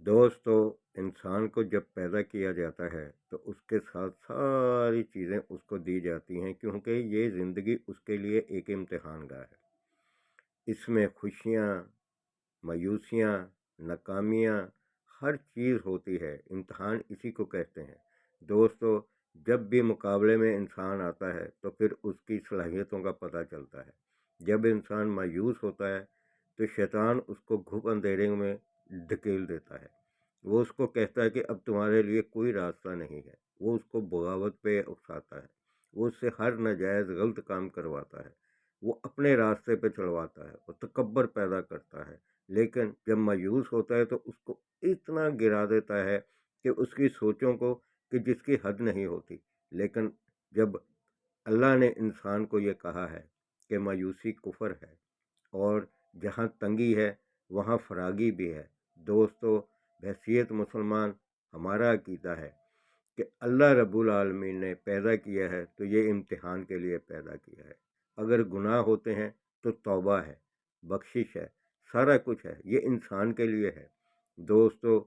दोस्तों, इंसान को जब पैदा किया जाता है तो उसके साथ सारी चीज़ें उसको दी जाती हैं, क्योंकि ये ज़िंदगी उसके लिए एक इम्तिहान गाह है। इसमें खुशियाँ, मायूसियाँ, नाकामियाँ, हर चीज़ होती है। इम्तिहान इसी को कहते हैं। दोस्तों, जब भी मुकाबले में इंसान आता है तो फिर उसकी सलाहियतों का पता चलता है। जब इंसान मायूस होता है तो शैतान उसको घुप अंधेरे में धकेल देता है। वो उसको कहता है कि अब तुम्हारे लिए कोई रास्ता नहीं है। वो उसको बगावत पे उकसाता है। वो उससे हर नाजायज़ गलत काम करवाता है। वो अपने रास्ते पे चलवाता है। वो तकब्बर पैदा करता है। लेकिन जब मायूस होता है तो उसको इतना गिरा देता है कि उसकी सोचों को कि जिसकी हद नहीं होती। लेकिन जब अल्लाह ने इंसान को ये कहा है कि मायूसी कुफर है और जहाँ तंगी है वहाँ फरागी भी है। दोस्तों, बहसीत मुसलमान हमारा अकीदा है कि अल्लाह रब्बुल आलमीन ने पैदा किया है तो ये इम्तिहान के लिए पैदा किया है। अगर गुनाह होते हैं तो तौबा है, बख्शिश है, सारा कुछ है। ये इंसान के लिए है। दोस्तों,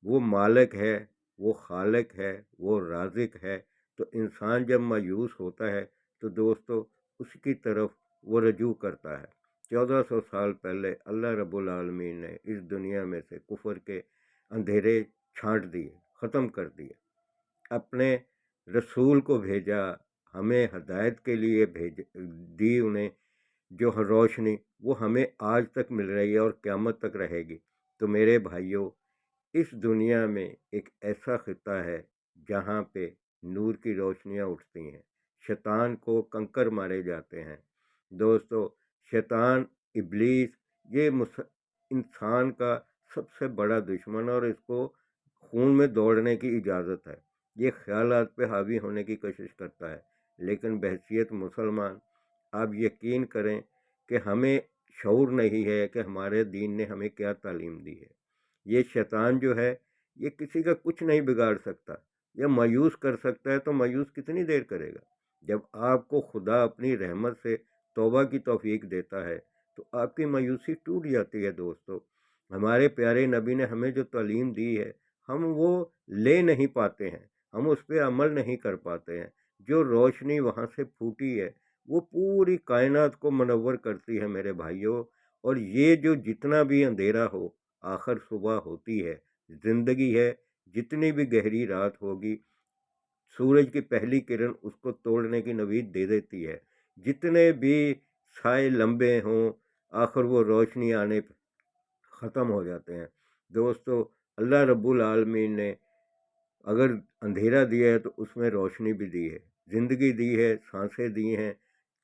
वो मालिक है, वो खालिक है, वो राज़िक है। तो इंसान जब मायूस होता है तो दोस्तों उसकी तरफ वो रजू करता है। 1400 साल पहले अल्लाह रब्बुल आलमीन ने इस दुनिया में से कुफर के अंधेरे छांट दिए, ख़त्म कर दिए। अपने रसूल को भेजा, हमें हदायत के लिए भेज दी उन्हें, जो रोशनी वो हमें आज तक मिल रही है और क़यामत तक रहेगी। तो मेरे भाइयों, इस दुनिया में एक ऐसा खिता है जहाँ पे नूर की रोशनियाँ उठती हैं, शैतान को कंकर मारे जाते हैं। दोस्तों, शैतान, इब्लीस, ये इंसान का सबसे बड़ा दुश्मन, और इसको खून में दौड़ने की इजाज़त है। ये ख्यालात पे हावी होने की कोशिश करता है। लेकिन बहसीत मुसलमान, आप यकीन करें कि हमें शऊर नहीं है कि हमारे दीन ने हमें क्या तालीम दी है। ये शैतान जो है, ये किसी का कुछ नहीं बिगाड़ सकता। ये मायूस कर सकता है तो मायूस कितनी देर करेगा। जब आपको खुदा अपनी रहमत से तौबा की तौफीक देता है तो आपकी मायूसी टूट जाती है। दोस्तों, हमारे प्यारे नबी ने हमें जो तालीम दी है, हम वो ले नहीं पाते हैं, हम उस पर अमल नहीं कर पाते हैं। जो रोशनी वहाँ से फूटी है वो पूरी कायनात को मनव्वर करती है मेरे भाइयों। और ये जो जितना भी अंधेरा हो, आखिर सुबह होती है। ज़िंदगी है, जितनी भी गहरी रात होगी, सूरज की पहली किरण उसको तोड़ने की नवीद दे देती है। जितने भी साए लंबे हों, आखिर वो रोशनी आने पे ख़त्म हो जाते हैं। दोस्तों, अल्लाह रब्बुल आलमीन ने अगर अंधेरा दिया है तो उसमें रोशनी भी दी है, ज़िंदगी दी है, सांसें दी हैं,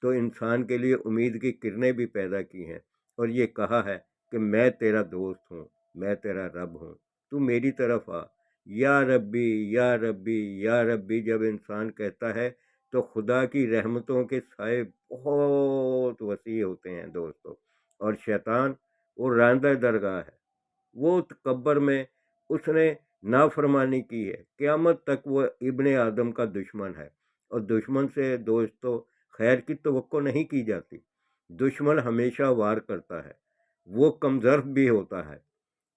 तो इंसान के लिए उम्मीद की किरणें भी पैदा की हैं। और ये कहा है कि मैं तेरा दोस्त हूँ, मैं तेरा रब हूँ, तू मेरी तरफ आ। या रब्बी, या रब्बी, या रब्बी जब इंसान कहता है तो खुदा की रहमतों के साए बहुत वसी होते हैं दोस्तों। और शैतान वो रांदा दरगाह है, वो तकब्बर में उसने नाफरमानी की है। क़यामत तक वो इब्ने आदम का दुश्मन है। और दुश्मन से दोस्तों खैर की तवक्को नहीं की जाती। दुश्मन हमेशा वार करता है। वो कमज़ोर भी होता है।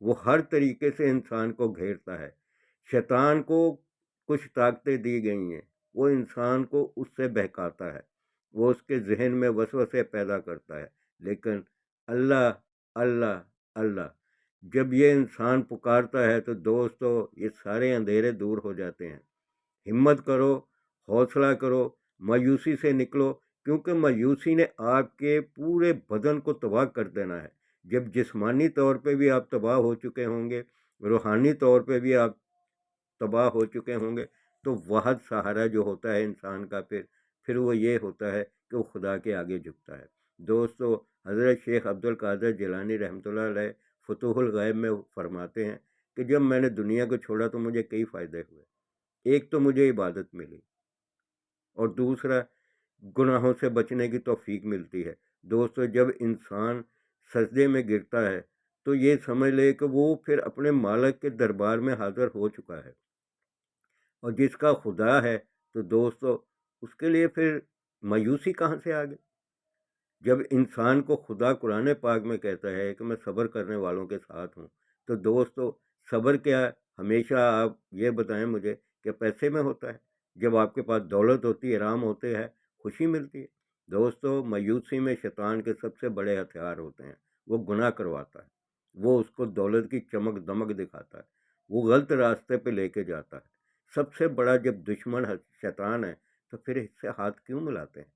वो हर तरीके से इंसान को घेरता है। शैतान को कुछ ताकतें दी गई हैं। वो इंसान को उससे बहकाता है। वो उसके ज़हन में वसवसे पैदा करता है। लेकिन अल्लाह, अल्लाह, अल्लाह, जब ये इंसान पुकारता है तो दोस्तों ये सारे अंधेरे दूर हो जाते हैं। हिम्मत करो, हौसला करो, मायूसी से निकलो, क्योंकि मायूसी ने आपके पूरे बदन को तबाह कर देना है। जब जिस्मानी तौर पे भी आप तबाह हो चुके होंगे, रूहानी तौर पे भी आप तबाह हो चुके होंगे, तो वाहद सहारा जो होता है इंसान का फिर वो ये होता है कि वो खुदा के आगे झुकता है। दोस्तों, हज़रत शेख अब्दुल कादिर जिलानी रहमतुल्लाह अलैह फुतूहुल गैब में फरमाते हैं कि जब मैंने दुनिया को छोड़ा तो मुझे कई फ़ायदे हुए। एक तो मुझे इबादत मिली, और दूसरा गुनाहों से बचने की तौफीक मिलती है। दोस्तों, जब इंसान सजदे में गिरता है तो ये समझ ले कि वो फिर अपने मालिक के दरबार में हाज़िर हो चुका है। और जिसका खुदा है तो दोस्तों उसके लिए फिर मायूसी कहाँ से आ गई। जब इंसान को खुदा कुरान पाक में कहता है कि मैं सब्र करने वालों के साथ हूँ, तो दोस्तों صبر क्या है? हमेशा आप ये बताएं मुझे कि पैसे में होता है? जब आपके पास दौलत होती है, आराम होते हैं, खुशी मिलती है। दोस्तों, मायूसी में शैतान के सबसे बड़े हथियार होते हैं। वो गुनाह करवाता है, वो उसको दौलत की चमक दमक दिखाता है, वो गलत रास्ते पे लेके जाता है। सबसे बड़ा जब दुश्मन शैतान है, तो फिर इससे हाथ क्यों मिलाते हैं?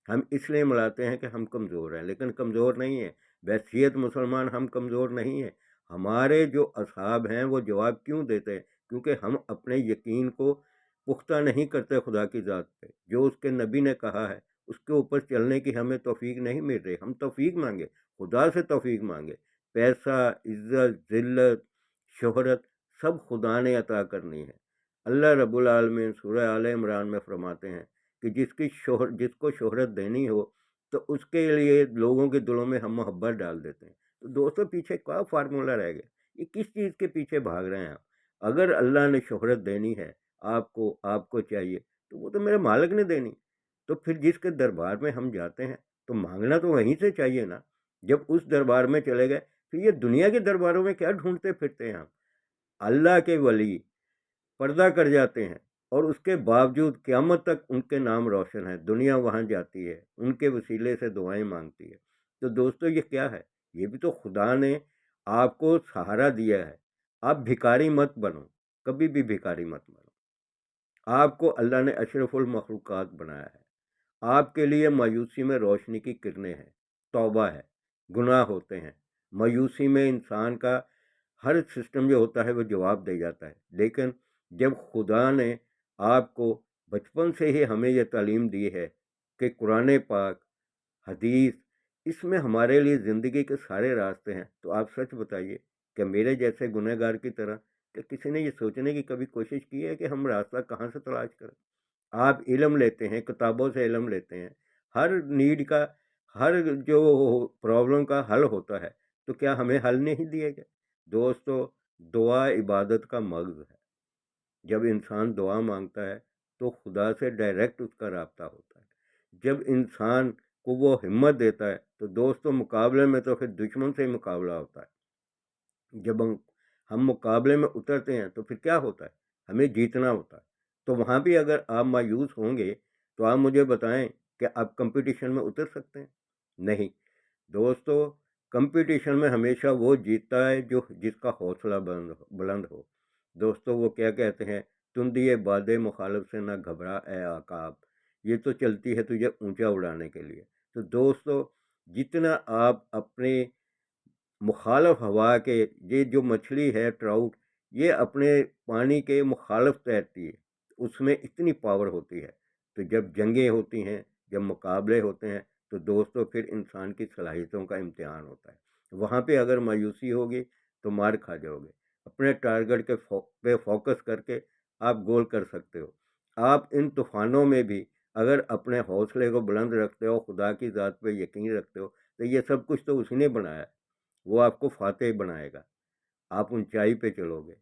हम इसलिए मिलाते हैं कि हम कमज़ोर हैं, लेकिन कमज़ोर नहीं है। वहसियत मुसलमान हम कमज़ोर नहीं हैं। हमारे जो असहाब हैं वो जवाब क्यों देते हैं? क्योंकि हम अपने यकीन को पुख्ता नहीं करते खुदा की ज़ात पे। जो उसके नबी ने कहा है उसके ऊपर चलने की हमें तौफीक नहीं मिल रही। हम तौफीक मांगे, खुदा से तौफीक मांगे। पैसा, इज्जत, ज़िल्लत, शोहरत सब खुदा ने अता करनी है। अल्लाह रब्बुल आलमीन सूरह आले इमरान में फरमाते हैं कि जिसको शोहरत देनी हो तो उसके लिए लोगों के दिलों में हम मोहब्बत डाल देते हैं। तो दोस्तों, पीछे क्या फार्मूला रह गया? ये किस चीज़ के पीछे भाग रहे हैं आप? अगर अल्लाह ने शोहरत देनी है आपको, आपको चाहिए, तो वो तो मेरे मालिक ने देनी। तो फिर जिसके दरबार में हम जाते हैं तो मांगना तो वहीं से चाहिए ना। जब उस दरबार में चले गए, फिर ये दुनिया के दरबारों में क्या ढूंढते फिरते हैं आप? अल्लाह के वली पर्दा कर जाते हैं और उसके बावजूद क़यामत तक उनके नाम रोशन है। दुनिया वहाँ जाती है, उनके वसीले से दुआएं मांगती है। तो दोस्तों, ये क्या है? ये भी तो खुदा ने आपको सहारा दिया है। आप भिखारी मत बनो, कभी भी भिखारी मत बनो। आपको अल्लाह ने अशरफुल मखलूक़ात बनाया है। आपके लिए मायूसी में रोशनी की किरणें हैं, तौबा है, गुनाह होते हैं। मायूसी में इंसान का हर सिस्टम जो होता है वो जवाब दे जाता है। लेकिन जब खुदा ने आपको बचपन से ही हमें यह तालीम दी है कि कुरान पाक, हदीस, इसमें हमारे लिए ज़िंदगी के सारे रास्ते हैं, तो आप सच बताइए कि मेरे जैसे गुनहगार की तरह कि किसी ने ये सोचने की कभी कोशिश की है कि हम रास्ता कहाँ से तलाश करें? आप इल्म लेते हैं, किताबों से इल्म लेते हैं, हर नीड का, हर जो प्रॉब्लम का हल होता है, तो क्या हमें हल नहीं दिए गए? दोस्तों, दुआ इबादत का मग़ज़ है। जब इंसान दुआ मांगता है तो खुदा से डायरेक्ट उसका राब्ता होता है। जब इंसान को वो हिम्मत देता है तो दोस्तों, मुकाबले में तो फिर दुश्मन से ही मुकाबला होता है। जब हम मुकाबले में उतरते हैं तो फिर क्या होता है? हमें जीतना होता है। तो वहाँ भी अगर आप मायूस होंगे तो आप मुझे बताएं कि आप कंपटीशन में उतर सकते हैं? नहीं। दोस्तों, कंपटीशन में हमेशा वो जीतता है जो जिसका हौसला बुलंद हो। दोस्तों, वो क्या कहते हैं, तुंदिए बादे मुखालिफ से ना घबरा ए आकाब, ये तो चलती है तुझे ऊंचा उड़ाने के लिए। तो दोस्तों, जितना आप अपने मुखालिफ हवा के, ये जो मछली है ट्राउट, ये अपने पानी के मुखालिफ तैरती है, उसमें इतनी पावर होती है। तो जब जंगें होती हैं, जब मुकाबले होते हैं, तो दोस्तों फिर इंसान की सलाहियतों का इम्तिहान होता है। वहाँ पे अगर मायूसी होगी तो मार खा जाओगे। अपने टारगेट पे फोकस करके आप गोल कर सकते हो। आप इन तूफानों में भी अगर अपने हौसले को बुलंद रखते हो, खुदा की ज़ात पे यकीन रखते हो, तो ये सब कुछ तो उसी ने बनाया है। वो आपको फातेह बनाएगा। आप ऊंचाई पे चलोगे,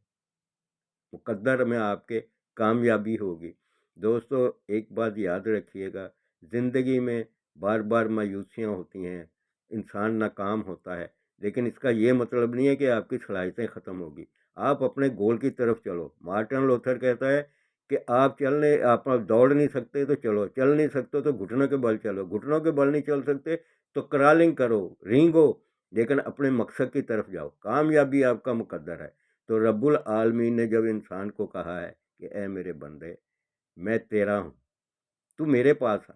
मुकद्दर में आपके कामयाबी होगी। दोस्तों, एक बात याद रखिएगा, ज़िंदगी में बार बार मायूसियाँ होती हैं, इंसान नाकाम होता है, लेकिन इसका ये मतलब नहीं है कि आपकी सलाहियतें ख़त्म होगी। आप अपने गोल की तरफ चलो। मार्टिन लूथर कहता है कि आप दौड़ नहीं सकते तो चलो, चल नहीं सकते तो घुटनों के बल चलो, घुटनों के बल नहीं चल सकते तो क्रॉलिंग करो, रेंगो, लेकिन अपने मकसद की तरफ जाओ। कामयाबी आपका मुकद्दर है। तो रब्बुल आलमीन ने जब इंसान को कहा है कि ए मेरे बंदे, मैं तेरा हूँ, तू मेरे पास आ।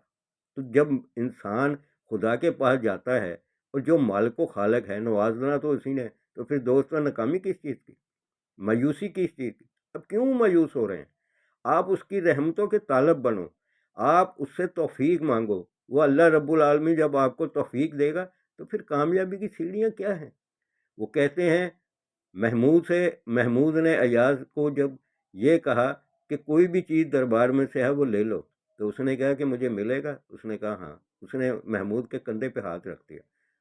तो जब इंसान खुदा के पास जाता है और जो मालिक व खालिक है, नवाजना तो उसी ने, तो फिर दोस्तों, नाकामी किस चीज़ की, मायूसी किस चीज़ की? अब क्यों मायूस हो रहे हैं? आप उसकी रहमतों के तालब बनो, आप उससे तौफीक मांगो। वो अल्लाह रब्बुल आलमीन जब आपको तौफीक देगा तो फिर कामयाबी की सीढ़ियाँ क्या हैं? वो कहते हैं, महमूद ने अयाज को जब ये कहा कि कोई भी चीज़ दरबार में से है वो ले लो, तो उसने कहा कि मुझे मिलेगा? उसने कहा हाँ। उसने महमूद के कंधे पे हाथ रख दिया।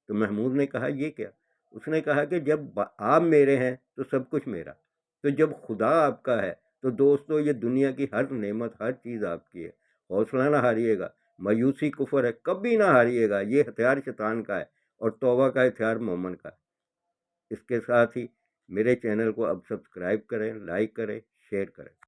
तो महमूद ने कहा ये क्या? उसने कहा कि जब आप मेरे हैं तो सब कुछ मेरा। तो जब खुदा आपका है तो दोस्तों, ये दुनिया की हर नेमत, हर चीज़ आपकी है। हौसला ना हारिएगा। मायूसी कुफर है, कभी ना हारिएगा। ये हथियार शैतान का है और तौबा का हथियार मोमन का है। इसके साथ ही میرے چینل کو اب سبسکرائب کریں، لائک کریں، شیئر کریں۔